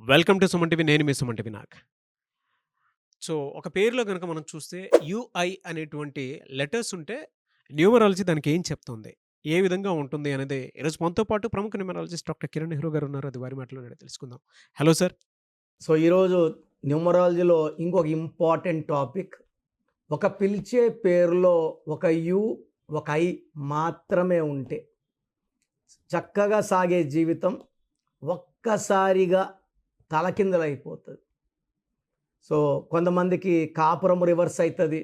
Welcome to Suman TV. నేను మీ Suman TV Nag. So, ఒక పేరులో గనుక మనం చూస్తే యూఐ అనేటువంటి లెటర్స్ ఉంటే న్యూమరాలజీ దానికి ఏం చెప్తుంది? ఏ విధంగా ఉంటుంది అనేది ఈరోజు మనతో పాటు ప్రముఖ న్యూమరాలజిస్ట్ డాక్టర్ కిరణ్ నెహ్రూ గారు ఉన్నారు. అది వారి మాటల్లోనే తెలుసుకుందాం. Hello sir. సో ఈరోజు న్యూమరాలజీలో ఇంకొక ఇంపార్టెంట్ టాపిక్. ఒక పిలిచే పేరులో ఒక యు ఒక ఐ మాత్రమే ఉంటే చక్కగా సాగే జీవితం ఒక్కసారిగా తలకిందలైపోతుంది. సో కొంతమందికి కాపురం రివర్స్ అవుతుంది,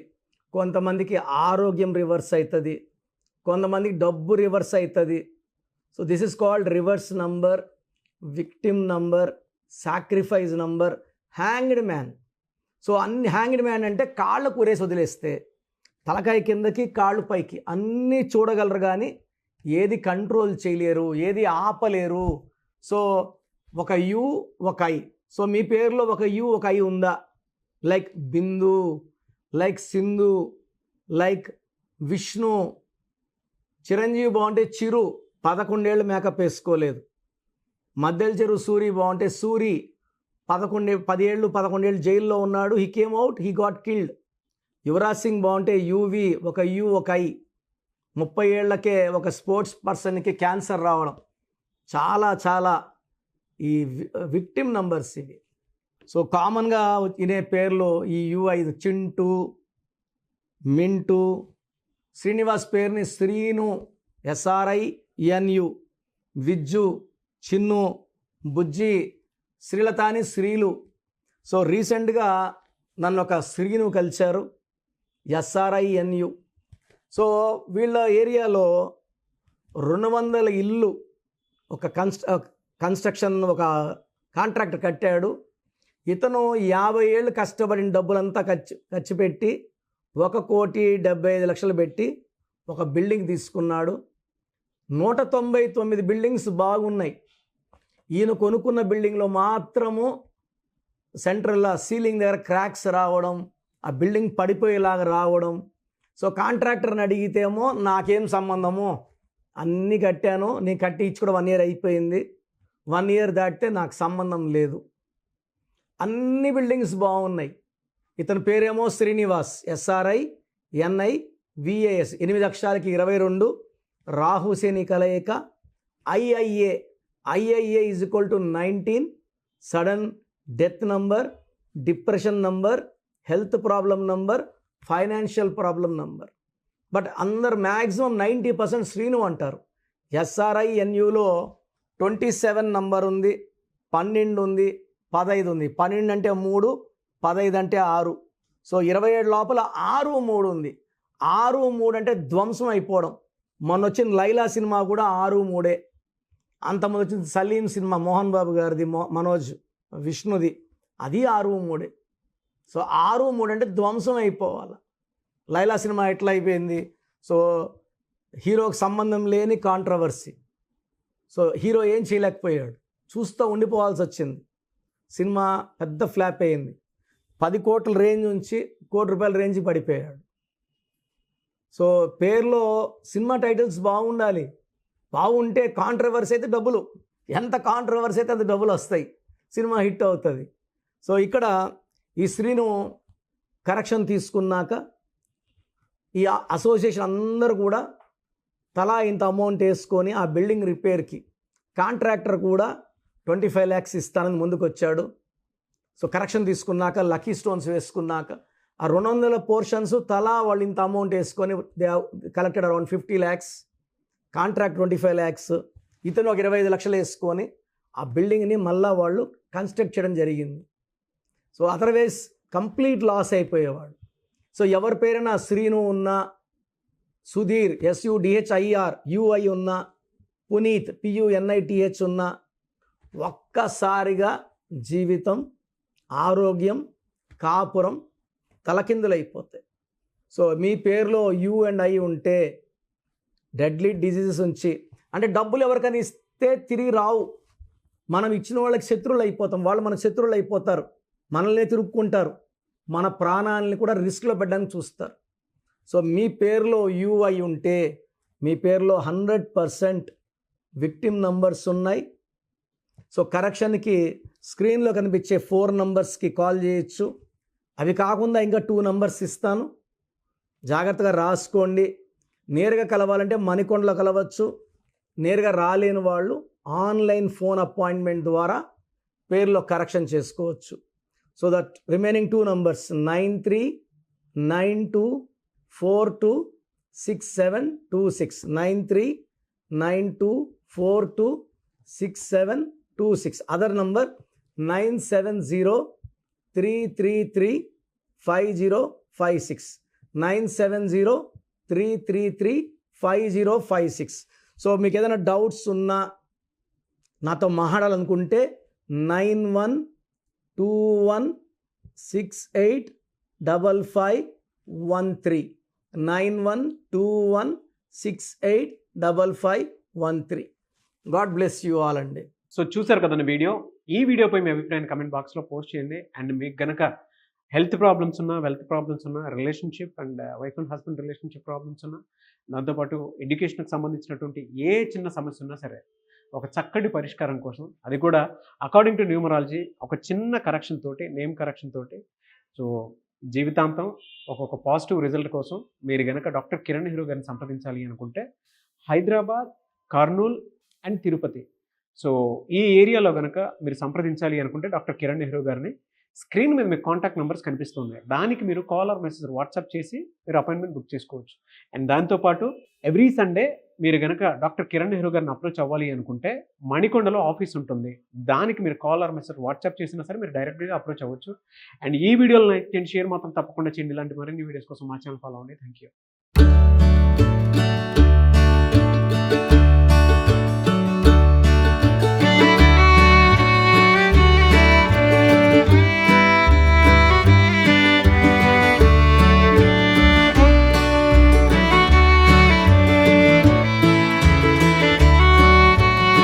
కొంతమందికి ఆరోగ్యం రివర్స్ అవుతుంది, కొంతమందికి డబ్బు రివర్స్ అవుతుంది. So this is called reverse number, victim number, sacrifice number, hanged man. So అన్ని హ్యాంగ్డ్ మ్యాన్ అంటే కాళ్ళకు ఉరేసి వదిలేస్తే తలకాయ కిందకి కాళ్ళు పైకి అన్నీ చూడగలరు కానీ ఏది కంట్రోల్ చేయలేరు, ఏది ఆపలేరు. సో ఒక యు ఒక ఐ. సో మీ పేరులో ఒక యు ఒక ఐ ఉందా? లైక్ బిందు, లైక్ సింధు, లైక్ విష్ణు. చిరంజీవి బాగుంటే చిరు 11 ఏళ్ళు మేకప్ వేసుకోలేదు. మద్దెల చెరువు సూరి బాగుంటే సూరి 11 ఏళ్ళు జైల్లో ఉన్నాడు. He came out, he got killed. Yuvraj Singh బాగుంటే యువి, ఒక యు ఒక ఐ. 30 ఏళ్లకే ఒక స్పోర్ట్స్ పర్సన్కి క్యాన్సర్ రావడం. చాలా చాలా ఈ విక్టిమ్ నంబర్స్ ఇవి. సో కామన్గా వినే పేర్లు ఈ యుఐ. చింటూ, మింటూ. శ్రీనివాస్ పేరుని శ్రీను, ఎస్ఆర్ఐ ఎన్యు. విజ్జు, చిన్ను, బుజ్జి. శ్రీలతాని శ్రీలు. సో రీసెంట్గా నన్ను ఒక శ్రీను కలిశారు, ఎస్ఆర్ఐఎన్యు. సో వీళ్ళ ఏరియాలో 200 ఇల్లు ఒక కన్స్ట్రక్షన్ ఒక కాంట్రాక్టర్ కట్టాడు. ఇతను 50 ఏళ్ళు కష్టపడిన డబ్బులంతా ఖర్చు పెట్టి 1,75,00,000 పెట్టి ఒక బిల్డింగ్ తీసుకున్నాడు. 199 బిల్డింగ్స్ బాగున్నాయి. ఈయన కొనుక్కున్న బిల్డింగ్లో మాత్రము సెంట్రల్లో సీలింగ్ దగ్గర క్రాక్స్ రావడం, ఆ బిల్డింగ్ పడిపోయేలాగా రావడం. సో కాంట్రాక్టర్ని అడిగితేమో నాకేం సంబంధము, అన్నీ కట్టాను, నేను కట్టి ఇచ్చి కూడా 1 ఇయర్ అయిపోయింది, 1 ఇయర్ దాటితే నాకు సంబంధం లేదు. అన్ని బిల్డింగ్స్ బాగున్నాయి. ఇతని పేరేమో శ్రీనివాస్, ఎస్ఆర్ఐ ఎన్ఐ విఏఎస్. 8 అక్షరాలకి 22. రాహు శని కలయిక. I I A is equal to 19. Sudden death number, depression number, health problem number, financial problem number. But అందరు మ్యాక్సిమం 90% శ్రీను అంటారు. ఎస్ఆర్ఐఎన్యులో 27 నంబర్ ఉంది, 12 ఉంది, 15 ఉంది. 12 అంటే 3, 15 అంటే 6. సో 27 లోపల 6, 3 ఉంది. 6, 3 అంటే ధ్వంసం అయిపోవడం. మొన్న వచ్చిన లైలా సినిమా కూడా 6, 3. అంతమంది వచ్చింది సలీం సినిమా, మోహన్ బాబు గారిది, మనోజ్ విష్ణుది, అది 6, 3. సో 6, 3 అంటే ధ్వంసం అయిపోవాలి. లైలా సినిమా ఎట్లా అయిపోయింది? సో హీరోకి సంబంధం లేని కాంట్రవర్సీ. సో హీరో ఏం చేయలేకపోయాడు, చూస్తూ ఉండిపోవాల్సి వచ్చింది. సినిమా పెద్ద ఫ్లాప్ అయింది. 10 కోట్ల రేంజ్ నుంచి ₹1,00,00,000 రేంజ్కి పడిపోయాడు. సో పేరులో సినిమా టైటిల్స్ బాగుండాలి. బాగుంటే కాంట్రవర్సీ అయితే డబ్బులు, ఎంత కాంట్రవర్సీ అయితే అంత డబ్బులు వస్తాయి, సినిమా హిట్ అవుతుంది. సో ఇక్కడ ఈ శ్రీను కరెక్షన్ తీసుకున్నాక ఈ అసోసియేషన్ అందరూ కూడా తలా ఇంత అమౌంట్ వేసుకొని ఆ బిల్డింగ్ రిపేర్కి కాంట్రాక్టర్ కూడా 25 lakhs ఇస్తానని ముందుకు వచ్చాడు. సో కరెక్షన్ తీసుకున్నాక లక్కీ స్టోన్స్ వేసుకున్నాక ఆ 200 పోర్షన్స్ తలా వాళ్ళు ఇంత అమౌంట్ వేసుకొని they collected around 50 lakhs. Contract 25 lakhs. ఇతను ఒక 25 లక్షలు వేసుకొని ఆ బిల్డింగ్ని మళ్ళా వాళ్ళు కన్స్ట్రక్ట్ చేయడం జరిగింది. సో అదర్వైజ్ కంప్లీట్ లాస్ అయిపోయేవాడు. సో ఎవరి పేరైనా శ్రీను ఉన్నా, సుధీర్ SUDHIR UI ఉన్నా, పునీత్ PUNITH ఉన్నా, ఒక్కసారిగా జీవితం, ఆరోగ్యం, కాపురం తలకిందులైపోతాయి. సో మీ పేరులో యు అండ్ ఐ ఉంటే డెడ్లీ డిజీజెస్ నుంచి, అంటే డబ్బులు ఎవరికైనా ఇస్తే తిరిగి రావు. మనం ఇచ్చిన వాళ్ళకి శత్రువులు అయిపోతాం, వాళ్ళు మన శత్రువులు అయిపోతారు, మనల్ని తిరుక్కుంటారు, మన ప్రాణాలని కూడా రిస్క్లో పెట్టడానికి చూస్తారు. సో మీ పేరులో యూఐ ఉంటే మీ పేరులో 100% విక్టిమ్ నంబర్స్ ఉన్నాయి. సో కరెక్షన్కి స్క్రీన్లో కనిపించే 4 నంబర్స్కి కాల్ చేయొచ్చు. అవి కాకుండా ఇంకా 2 నంబర్స్ ఇస్తాను, జాగ్రత్తగా రాసుకోండి. నేరుగా కలవాలంటే మణికొండలో కలవచ్చు. నేరుగా రాలేని వాళ్ళు ఆన్లైన్ ఫోన్ అపాయింట్మెంట్ ద్వారా పేరులో కరెక్షన్ చేసుకోవచ్చు. So that remaining 2 numbers 9392426726 9392426726. Other number 9703335056 9703335056. So మీకు ఏదైనా డౌట్స్ ఉన్నా నాతో మాట్లాడాలనుకుంటే 9121685513 9121685513. గాడ్ బ్లెస్ యూ ఆల్ అండి. సో చూసారు కదండి వీడియో. ఈ వీడియోపై మీ అభిప్రాయాన్ని కమెంట్ బాక్స్లో పోస్ట్ చేయండి. అండ్ మీకు గనక హెల్త్ ప్రాబ్లమ్స్ ఉన్నా, వెల్త్ ప్రాబ్లమ్స్ ఉన్నా, relationship and wife and husband relationship problems ఉన్నా, దాంతోపాటు ఎడ్యుకేషన్కి సంబంధించినటువంటి ఏ చిన్న సమస్య ఉన్నా సరే ఒక చక్కటి పరిష్కారం కోసం, అది కూడా అకార్డింగ్ టు న్యూమరాలజీ ఒక చిన్న కరెక్షన్ తోటి, నేమ్ కరెక్షన్ తోటి, సో జీవితాంతం ఒక్కొక్క పాజిటివ్ రిజల్ట్ కోసం మీరు గనక డాక్టర్ కిరణ్ నెహ్రూ గారిని సంప్రదించాలి అనుకుంటే హైదరాబాద్, కర్నూల్ అండ్ తిరుపతి, సో ఈ ఏరియాలో కనుక మీరు సంప్రదించాలి అనుకుంటే డాక్టర్ కిరణ్ నెహ్రూ గారిని స్క్రీన్ మీద మీకు కాంటాక్ట్ నెంబర్స్ కనిపిస్తున్నాయి. దానికి మీరు కాల్ ఆర్ మెసేజ్ వాట్సాప్ చేసి మీరు అపాయింట్మెంట్ బుక్ చేసుకోవచ్చు. అండ్ దాంతోపాటు ఎవ్రీ సండే మీరు కనుక డాక్టర్ కిరణ్ నెహ్రూ గారిని అప్రోచ్ అవ్వాలి అనుకుంటే మణికొండలో ఆఫీస్ ఉంటుంది. దానికి మీరు కాల్ ఆర్ మెసేజ్ వాట్సాప్ చేసినా సరే మీరు డైరెక్ట్గా అప్రోచ్ అవ్వచ్చు. అండ్ ఈ వీడియోలో లైక్ చేయండి, షేర్ మాత్రం తప్పకుండా చేయండి. ఇలాంటి మరిన్ని వీడియోస్ కోసం మా ఛానల్ ఫాలో అవ్వండి. Thank you.